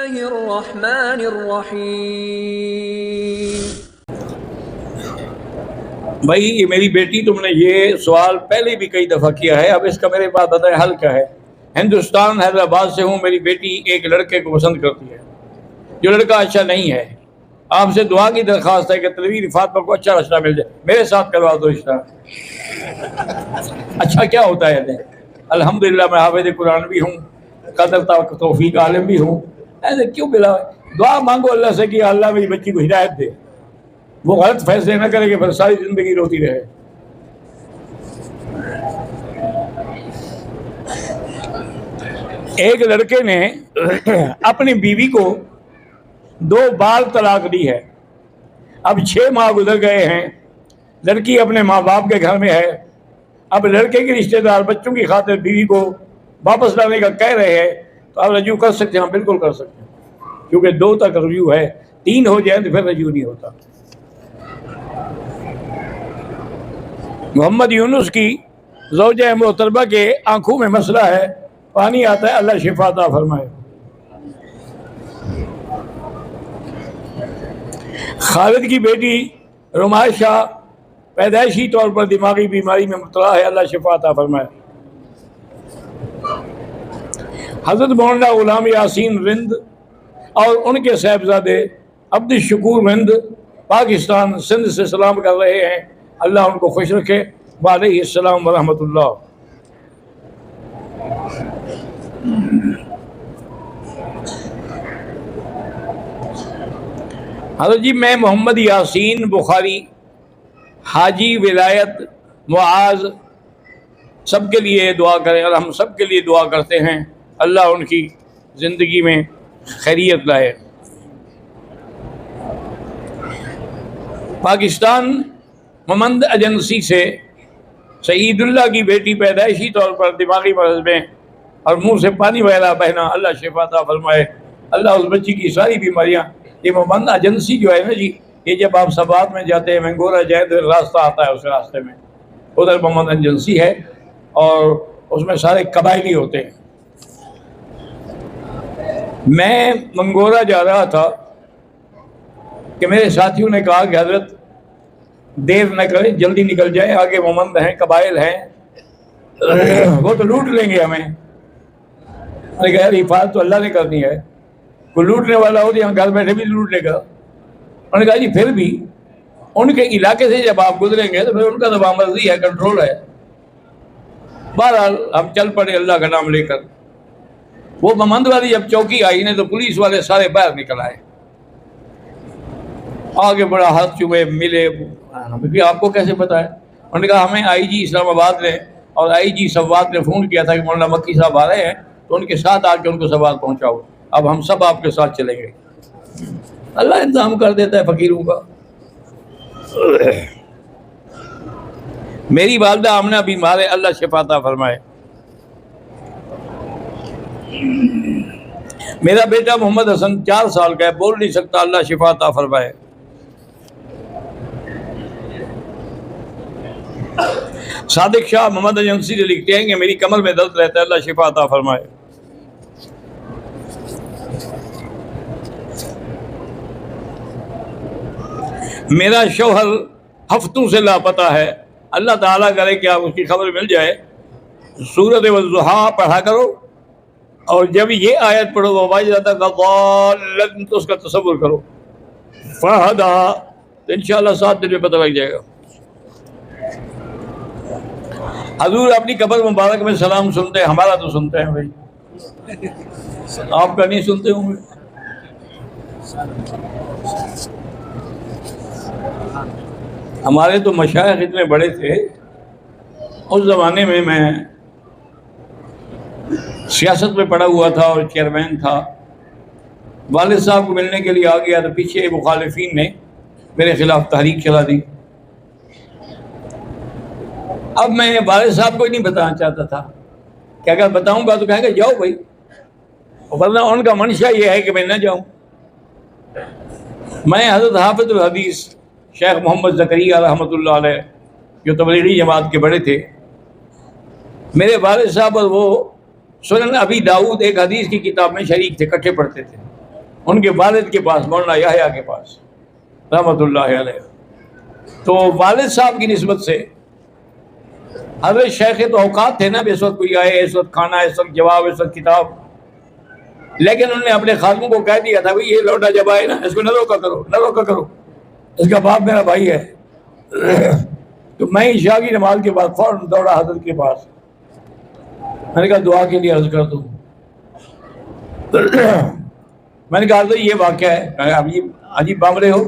भाई ये मेरी बेटी, तुमने ये सवाल पहले भी कई दफ़ा किया है, अब इसका मेरे पास बताए हल क्या है। हिंदुस्तान हैदराबाद से हूँ। मेरी बेटी एक लड़के को पसंद करती है, जो लड़का अच्छा नहीं है। आपसे दुआ की दरख्वास्त है कि तनवीर फातिमा को अच्छा रिश्ता मिल जाए, मेरे साथ करवा दो रिश्ता। अच्छा क्या होता है? अल्हम्दुलिल्लाह मैं हाफिज़ कुरान भी हूँ, कदर तौफीक आलिम भी हूँ। ऐसे क्यों मिला? दुआ मांगो अल्लाह से कि अल्लाह मेरी बच्ची को हिदायत दे, वो गलत फैसले न करे कि फिर सारी जिंदगी रोती रहे। एक लड़के ने अपनी बीवी को 2 बार तलाक दी है। अब 6 माह गुजर गए हैं, लड़की अपने माँ बाप के घर में है। अब लड़के के रिश्तेदार बच्चों की खातिर बीवी को वापस लाने का कह रहे हैं, तो आप रजू कर सकते हैं? बिल्कुल कर सकते हैं, क्योंकि 2 तक रजू है, 3 हो जाए तो फिर रजू नहीं होता। मोहम्मद यूनुस की ज़ौजा मोहतरमा के आंखों में मसला है, पानी आता है, अल्लाह शिफा अता फरमाए। खालिद की बेटी रुमाइशा पैदाइशी तौर पर दिमागी बीमारी में मुब्तला है, अल्लाह शिफा अता फरमाए। हज़रत मौलाना गुलाम यासीन रिंद और उनके साहबजादे अब्दुल शकूर रिंद पाकिस्तान सिंध से सलाम कर रहे हैं, अल्लाह उनको खुश रखे। वालेकुम व रहमतुल्लाह। हज़रत जी, मैं मोहम्मद यासीन बुखारी हाजी विलायत मुआज सबके लिए दुआ करें, और हम सब के लिए दुआ करते हैं, अल्लाह उनकी ज़िंदगी में खैरियत लाए। पाकिस्तान ममंद एजेंसी से सईदुल्लाह की बेटी पैदाइशी तौर पर दिमागी मर्ज में और मुंह से पानी वगैरह बहना, अल्लाह शिफा अता फरमाए। अल्लाह उस बच्ची की सारी बीमारियां, ये ममंद एजेंसी जो है ना जी, ये जब आप सबात में जाते हैं, मंगोरा जाए तो रास्ता आता है, उस रास्ते में उधर ममंद एजेंसी है और उसमें सारे कबायली होते हैं। मैं मंगोरा जा रहा था कि मेरे साथियों ने कहा कि हजरत देर न करें, जल्दी निकल जाए, आगे मोमंद हैं, कबाइल हैं, वो तो लूट लेंगे हमें। मैंने कहा हिफाजत तो अल्लाह ने करनी है, कोई लूटने वाला हो तो यहाँ घर बैठे भी लूट लेगा। उन्होंने कहा जी फिर भी उनके इलाके से जब आप गुजरेंगे तो फिर उनका तो मर्जी है, कंट्रोल है। बहरहाल हम चल पड़े अल्लाह का नाम लेकर। वो मोमंद वाली जब चौकी आई ने तो पुलिस वाले सारे बाहर निकल आए, आगे बड़ा हाथ चुमे मिले। भी आपको कैसे पता है? उन्होंने कहा हमें आईजी इस्लामाबाद ने और आईजी सवात ने फ़ोन किया था कि मौलाना मक्की साहब आ रहे हैं, तो उनके साथ आके उनको सवाल पहुंचाओ, अब हम सब आपके साथ चलेंगे। अल्लाह इंतजाम कर देता है फ़कीरों का। मेरी वालदा आमना बीमार है, अल्लाह शिफा अता फरमाए। मेरा बेटा मोहम्मद हसन 4 साल का है, बोल नहीं सकता, अल्लाह शिफा अता फरमाए। सादिक शाह मोहम्मद एजेंसी से लिखते हैं कि मेरी कमर में दर्द रहता है, अल्लाह शिफा अता फरमाए। मेरा शौहर हफ्तों से लापता है, अल्लाह ताला करे कि आप उसकी खबर मिल जाए। सूरत वज़ुहा पढ़ा करो और जब ये आयत पढ़ो तो उसका तसव्वुर करो, फ़हदा, तो इंशाअल्लाह 7 दिन में पता लग जाएगा। हजूर अपनी कब्र मुबारक में सलाम सुनते हैं, हमारा तो सुनते हैं भाई, आपका नहीं सुनते होंगे। हमारे तो मशाइख इतने बड़े थे, उस ज़माने में मैं सियासत में पड़ा हुआ था और चेयरमैन था। वालिद साहब को मिलने के लिए आ गया तो पीछे मुखालिफिन ने मेरे खिलाफ तहरीक चला दी। अब मैं वालिद साहब को ही नहीं बताना चाहता था कि अगर बताऊंगा तो कहेंगे जाओ भाई, वरना उनका मंशा ये है कि मैं न जाऊं। मैं हज़रत हाफ़िज़ुल हदीस शेख मोहम्मद ज़करिया रहमतुल्लाह अलैह, जो तबलीगी जमात के बड़े थे, मेरे वालिद साहब और वो सुनन अबी दाऊद एक हदीस की किताब में शरीक थे, इकट्ठे पढ़ते थे। उनके वालिद के पास, मौलाना याहया के पास रहमतुल्लाह अलैह। तो वालिद साहब की निस्बत से हज़रत शेख तो औकात थे ना, इस वक्त कोई आए, इस वक्त खाना, इस वक्त जवाब, इस वक्त किताब। लेकिन उन्होंने अपने खादमों को कह दिया था भाई ये लौटा जब आए ना, इसको न रोका करो, न रोका करो, इसका बाप मेरा भाई है। तो मैं ईशा की नमाज के बाद फौरन दौड़ा हजरत के पास। मैंने कहा दुआ के लिए अर्ज कर दूँ। मैंने कहा तो ये वाक़या है, अभी अजीब बाम रहे हो,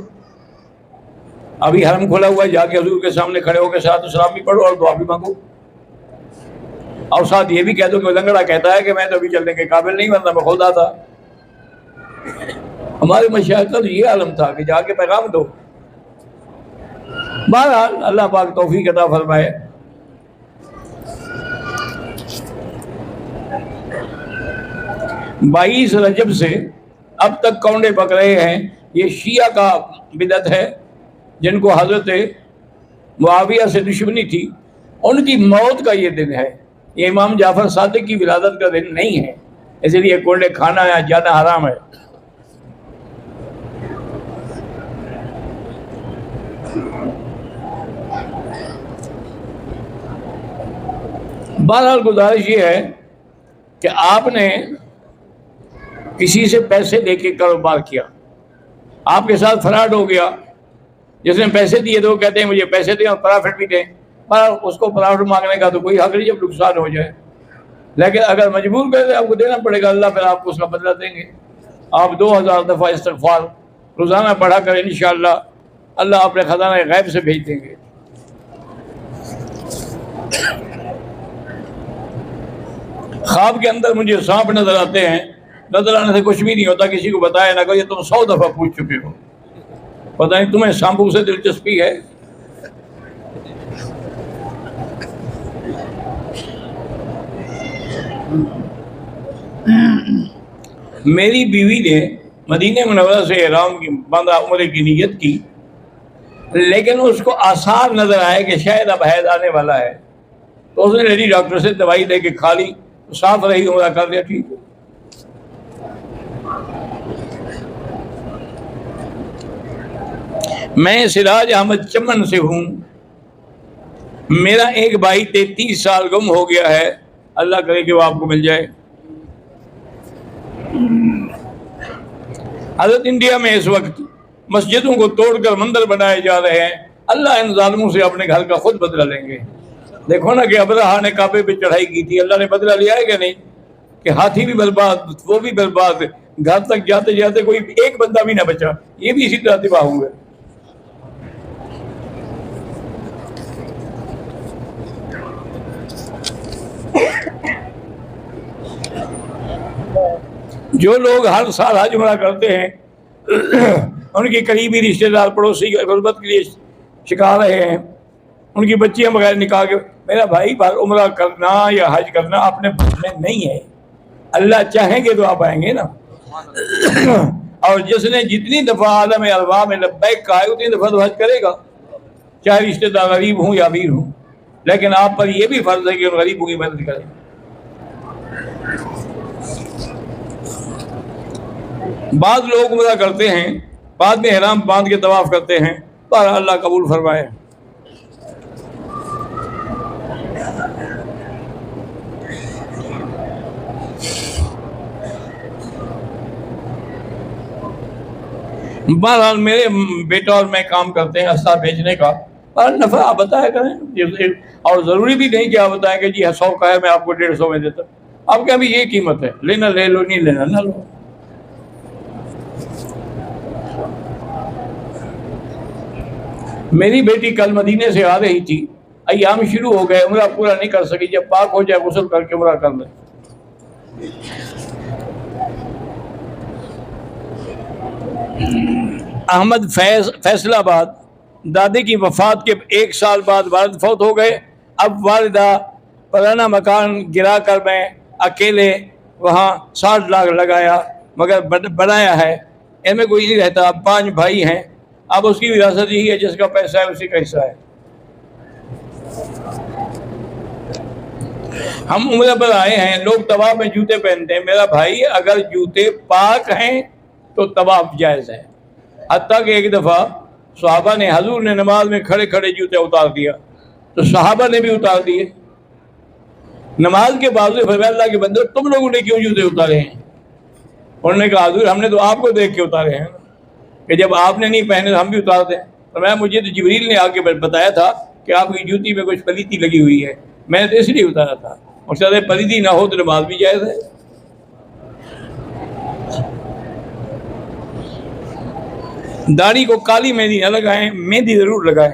अभी हरम खोला हुआ है, जाके हजूर के सामने खड़े होकर साथ सलाम भी पढ़ो और दुआ भी मांगो, और साथ ये भी कह दो कि लंगड़ा कहता है कि मैं तो अभी चलने के काबिल नहीं, वरना मैं खुद आता। हमारे मशाइख का तो ये आलम था कि जाके पैगाम दो। बहरहाल अल्लाह पाक तौफीक अता फरमाए। बाईस रजब से अब तक कौंडे पक रहे हैं। ये शिया का बिदत है, जिनको हजरत मुआविया से दुश्मनी थी, उनकी मौत का ये दिन है। ये इमाम जाफर सादिक की विलादत का दिन नहीं है, इसलिए कोंडे खाना या जाना हराम है। बहरहाल गुजारिश ये है कि आपने किसी से पैसे लेके कारोबार किया, आपके साथ फ्रॉड हो गया, जिसने पैसे दिए तो कहते हैं मुझे पैसे दें और प्रॉफिट भी दें, पर उसको प्रॉफिट मांगने का तो कोई हक नहीं जब नुकसान हो जाए। लेकिन अगर मजबूर कर दे आपको देना पड़ेगा, अल्लाह फिर आपको उसका बदला देंगे। आप 2000 दफ़ा इस्तिग़फ़ार रोज़ाना पढ़ा करें, इंशाअल्लाह अल्लाह अपने ख़ज़ाना गैब से भेज देंगे। ख्वाब के अंदर मुझे सांप नजर आते हैं, नजर आने से कुछ भी नहीं होता, किसी को बताया ना करिए, तुम 100 दफ़ा पूछ चुके हो, पता नहीं तुम्हें सांपों से दिलचस्पी है। मेरी बीवी ने मदीने मुनव्वरा से इहराम की बांधा, उम्रे की नीयत की, लेकिन उसको आसार नजर आए कि शायद अब हैज आने वाला है, तो उसने लेडी डॉक्टर से दवाई लेके खा ली, तो साफ रही, उम्रा कर दिया, ठीक है। मैं सिराज अहमद चमन से हूँ। मेरा एक भाई 33 साल गुम हो गया है, अल्लाह करे कि वो आपको मिल जाए। हजरत इंडिया में इस वक्त मस्जिदों को तोड़कर मंदिर बनाए जा रहे हैं, अल्लाह इन जालिमों से अपने घर का खुद बदला लेंगे। देखो ना कि अबरहा ने काबे पे चढ़ाई की थी, अल्लाह ने बदला लिया है कि नहीं, कि हाथी भी बर्बाद, वो भी बर्बाद, घर तक जाते जाते कोई एक बंदा भी ना बचा, ये भी इसी तरह तबाह हुए। जो लोग हर साल हज उम्रा करते हैं, उनके करीबी रिश्तेदार पड़ोसी गुर्बत के लिए शिकार रहे हैं, उनकी बच्चियां बगैर निकाह के। मेरा भाई बार उम्रा करना या हज करना अपने में नहीं है, अल्लाह चाहेंगे तो आप आएंगे ना। और जिसने जितनी दफ़ा आलम अरवा में लब्बैक कहा है उतनी दफ़ा तो हज करेगा, चाहे रिश्तेदार गरीब हूँ या अमीर हूँ। लेकिन आप पर यह भी फर्ज है कि उन गरीबों की मदद करें। बाद लोग उम्रा करते हैं, बाद में ihram बांध के तवाफ करते हैं, पर अल्लाह कबूल फरमाए। बहरहाल मेरे बेटा और मैं काम करते हैं अस्ता बेचने का, पर नफ़ा आप बताया करें, और ज़रूरी भी नहीं कि आप बताएं कि जी 100 का है मैं आपको 150 में देता। आप क्या भी ये कीमत है, लेना ले लो, नहीं लेना ना लो। मेरी बेटी कल मदीने से आ रही थी, अय्याम शुरू हो गए, उम्रा पूरा नहीं कर सकी, जब पाक हो जाए गुस्ल करके उम्रा कर ले। अहमद फैसलाबाद, दादी की वफात के 1 साल बाद वालिद फौत हो गए। अब वालिदा पुराना मकान गिरा कर मैं अकेले वहाँ 60 लाख लगाया, मगर बनाया है, इनमें कोई नहीं रहता। अब 5 भाई हैं, अब उसकी विरासत यही है, जिसका पैसा है उसी का हिस्सा है। हम उम्र पर आए हैं, लोग तवाफ में जूते पहनते हैं। मेरा भाई अगर जूते पाक हैं तो तवाफ जायज़ है। हत्ता कि एक दफ़ा सहाबा ने, हजूर ने नमाज में खड़े खड़े जूते उतार दिया तो सहाबा ने भी उतार दिए। नमाज के बाद फरमाया अल्लाह के बंदे तुम लोगों ने क्यों जूते उतारे हैं? उन्होंने कहा हजूर हमने तो आपको देख के उतारे हैं कि जब आपने नहीं पहने तो हम भी उतार दें। फरमाया मुझे तो जिब्रील ने आके बताया था कि आपकी जूती में कुछ पलीती लगी हुई है, मैंने तो इसलिए उतारा था। और सर पलीती ना हो तो नमाज भी जायज़ है। दाढ़ी को काली मेहंदी न लगाएं, मेहंदी ज़रूर लगाएं।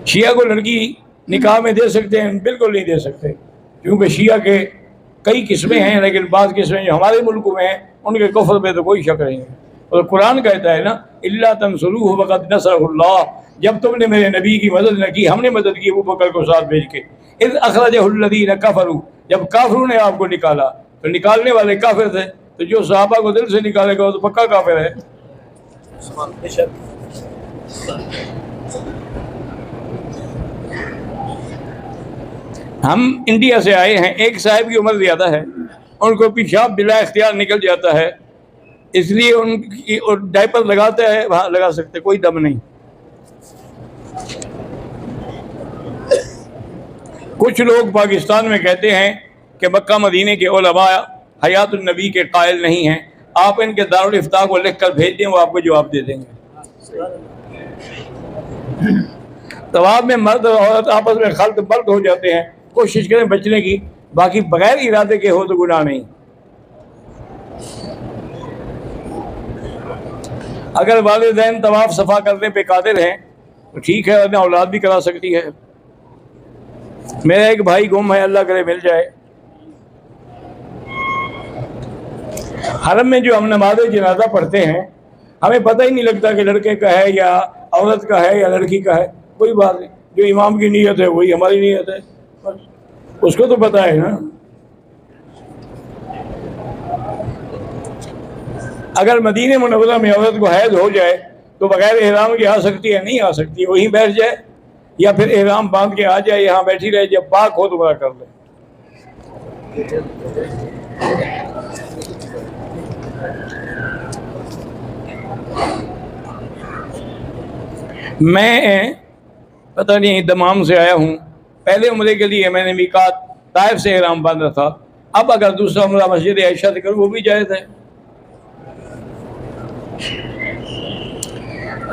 शिया को लड़की निकाह में दे सकते हैं? बिल्कुल नहीं दे सकते, क्योंकि शिया के कई किस्में हैं, लेकिन बाज़ किस्में जो हमारे मुल्क में हैं उनके कुफ्र में तो कोई शक नहीं है। और कुरान कहता है ना, इल्ला तंसुरूहु फ़क़द नसरहुल्लाह, जब तुमने मेरे नबी की मदद न की हमने मदद की अबू बकर को साथ भेज के। इज़ अख़रजहुल्लज़ीना कफ़रू, जब काफिरों ने आपको निकाला तो निकालने वाले काफिर थे, तो जो सहाबा को दिल से निकालेगा वो तो पक्का काफिर है। हम इंडिया से आए हैं, एक साहब की उम्र ज़्यादा है, उनको पेशाब बिला इख्तियार निकल जाता है, इसलिए उनकी डायपर लगाते हैं, वहाँ लगा सकते, कोई दम नहीं। कुछ लोग पाकिस्तान में कहते हैं कि मक्का मदीने के उलमा हयातुन नबी के कायल नहीं हैं, आप इनके दारुल इफ्ता को लिख कर भेज दें, वो आपको जवाब दे देंगे। तवाब में मर्द और औरत आपस में खल्त बल्द हो जाते हैं, कोशिश करें बचने की, बाकी बगैर इरादे के हो तो गुनाह नहीं। अगर वालिदैन तवाफ सफ़ा करने पे कादिर हैं तो ठीक है, वरना औलाद भी करा सकती है। मेरा एक भाई गुम है, अल्लाह करे मिल जाए। हरम में जो हम नमाज जनाजा पढ़ते हैं हमें पता ही नहीं लगता कि लड़के का है या औरत का है या लड़की का है, कोई बात नहीं, जो इमाम की नीयत है वही हमारी नीयत है, बस उसको तो पता है ना। अगर मदीने मुनव्वरा में औरत को हैज हो जाए तो बगैर एहराम के आ सकती है? नहीं आ सकती, वहीं बैठ जाए या फिर एहराम बांध के आ जाए, यहाँ बैठी रहे, जब पाक हो तो बड़ा कर ले। मैं पता नहीं दमाम से आया हूँ, पहले उम्रे के लिए मैंने मीकात ताइफ से एहराम बांधा था, अब अगर दूसरा उम्रा मस्जिद आयशा से करूँ वो भी जायज़ है।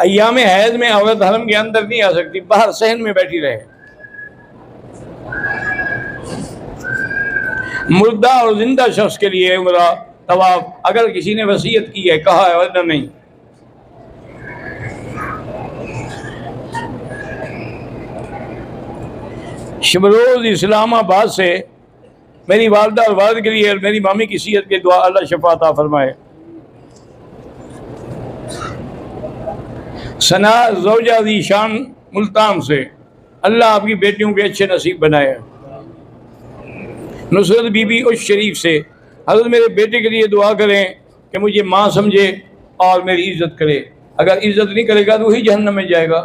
अय्याम हैज में औरत हरम के अंदर नहीं आ सकती, बाहर सहन में बैठी रहे। मुर्दा और जिंदा शख्स के लिए उम्रा तवाफ अगर किसी ने वसीयत की है, कहा है, वरना नहीं। शबरोज़ इस्लामाबाद से मेरी वालदा और वालिद के लिए और मेरी मामी की सेहत की दुआ, अल्लाह शफा अता फरमाए। सना ज़ौजा ज़ीशान मुल्तान से, अल्लाह आपकी बेटियों के अच्छे नसीब बनाए। नुसरत बीबी उस शरीफ से, हज़रत मेरे बेटे के लिए दुआ करें कि मुझे माँ समझे और मेरी इज़्ज़त करे, अगर इज़्ज़त नहीं करेगा तो वही जहन्नम में जाएगा।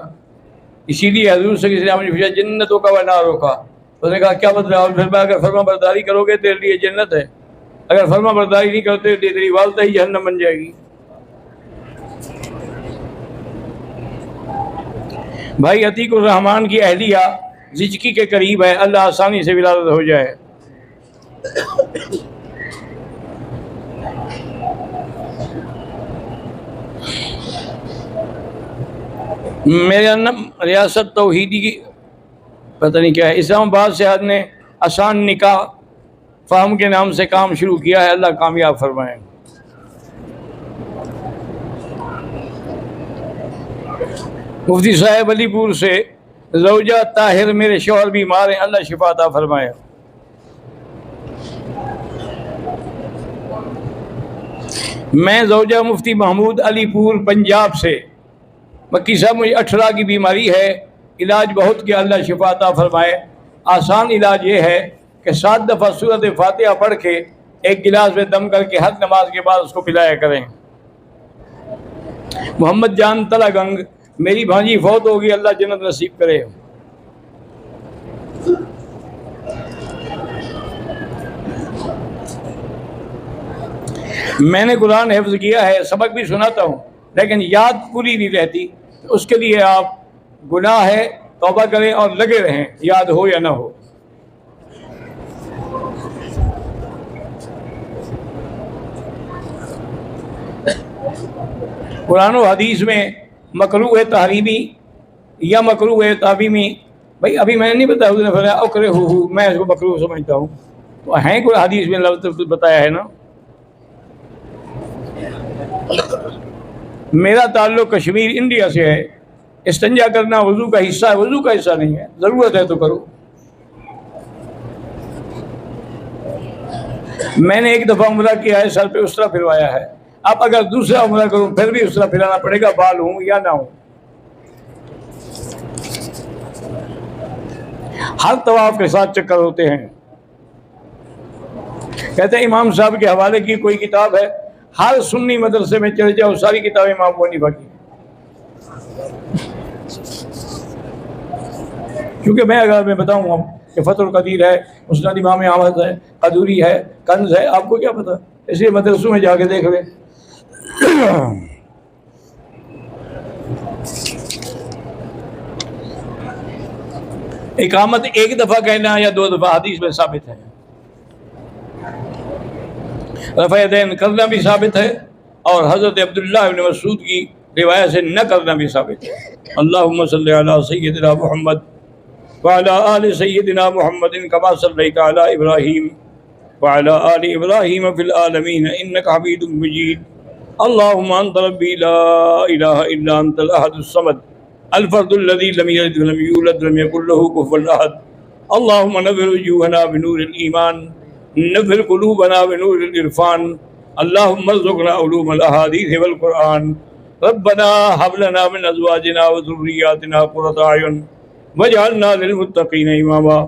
इसीलिए हज़ूर से किसी ने पूछा जन्नतों का व नारों का, उसने कहा क्या मतलब? और फिर अगर फर्मा बरदारी करोगे तेरे लिए जन्नत है, अगर फर्मा बरदारी नहीं करते तो तेरी वालदा ही जहन्नम बन जाएगी। भाई अतीकुर रहमान की अहलिया जिचकी के करीब है, अल्लाह आसानी से विलादत हो जाए। मेरा नाम रियासत तौहीदी की पता नहीं क्या है, इस्लामाबाद से आज ने आसान निकाह फार्म के नाम से काम शुरू किया है, अल्लाह कामयाब फरमाए। मुफ्ती साहब अलीपुर से, ज़ौजा ताहिर मेरे शौहर बीमार हैं, अल्लाह शिफा अता फरमाए। मैं ज़ौजा मुफ्ती महमूद अलीपुर पंजाब से, मक्की साहब मुझे 18 की बीमारी है, इलाज बहुत किया, अल्लाह शिफा अता फरमाए। आसान इलाज ये है कि 7 दफ़ा सूरत फातिहा पढ़ के एक गिलास में दम करके हर नमाज के बाद उसको पिलाया करें। मोहम्मद जान तलागंग, मेरी भांजी फौत होगी, अल्लाह जन्नत नसीब करे। मैंने कुरान हिफ्ज़ किया है, सबक भी सुनाता हूँ, लेकिन याद पूरी नहीं रहती। तो उसके लिए आप गुनाह है, तौबा करें और लगे रहें, याद हो या ना हो। कुरान और हदीस में मकरूह तहरीमी या मकरूह ताबीमी, भाई अभी मैंने नहीं बताया, उसने फरमाया अकरे हु, मैं इसको मकरूह समझता हूँ, तो है कोई हदीस में लफ्ज़ बताया है ना। मेरा ताल्लुक़ कश्मीर इंडिया से है, इस्तिंजा करना वज़ू का हिस्सा है, वज़ू का हिस्सा नहीं है, ज़रूरत है तो करो। मैंने एक दफ़ा उम्रा किया है, सर पे उसरा फिरवाया है, अब अगर दूसरा उम्रा करूँ फिर भी उसरा फिराना पड़ेगा, बाल हूँ या ना हूँ। हर तवाफ के साथ चक्कर होते हैं। कहते हैं इमाम साहब के हवाले की कोई किताब है, हर सुन्नी मदरसे में चले जाओ सारी किताबें इमाम अबू हनीफा की। क्योंकि मैं बताऊंगा कि फतहुल कदीर है, मुस्नद इमाम अहमद है, कदूरी है, कंज है, आपको क्या पता, इसलिए मदरसों में जाके देख ले। इकामत एक दफ़ा कहना या दो दफ़ा हदीस में साबित है। रफ़ा-ए-दैन करना भी साबित है और हज़रत अब्दुल्लाह इब्न मसूद की रिवायत से न करना भी साबित है। अल्लाहुम्मा सल्लि अला सय्यिदिना मुहम्मद व अला आलि सय्यिदिना मुहम्मदिन कमा सल्लैता अला इब्राहीम व अला आलि इब्राहीम फिल आलमीन इन्नका हमीदुम मजीद। अल्लाहुम्मा अंत रब्बी ला इलाहा इल्ला अंतल अहदुस समद अल फर्दुल लज़ी लम यलिद व लम यूलद व लम यकुल लहू कुफुवन अहद। अल्लाहुम्मा नव्विर वजूहना बिनूरिल ईमान नव्विर क़ुलूबना बिनूरिल इरफ़ान। अल्लाहुम्मा अर्ज़ुक़ना उलूमल अहादीस वल क़ुरआन। रब्बना हब लना मिन अज़वाजिना व ज़ुर्रिय्यातिना क़ुर्रता अयुन वजअलना लिलमुत्तक़ीना इमामा।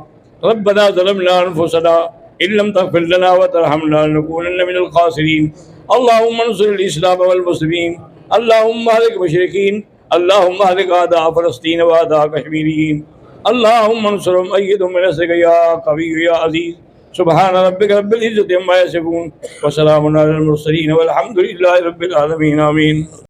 रब्बना ज़लमना अनफुसना इल्लम तग़फ़िर लना व तरहमना लनकूनन्ना मिनल ख़ासिरीन। अल्लाहुम्मा अन्सुरिल इस्लाम वल मुस्लिमीन। अल्लाहुम्मा अहलिक मुशरिकीन। अल्लाहुम्मा अहलिक आदा फ़लस्तीन व आदा कश्मीरियीन। अल्लाहुम्मा अन्सुरहुम अय्यिदहुम बिनस्रिका या क़विय्यु या अज़ीज़। सुब्हान रब्बिका रब्बिल इज़्ज़ति अम्मा यसिफ़ून व सलामुन अलल मुरसलीन वल्हम्दुलिल्लाहि रब्बिल आलमीन। आमीन।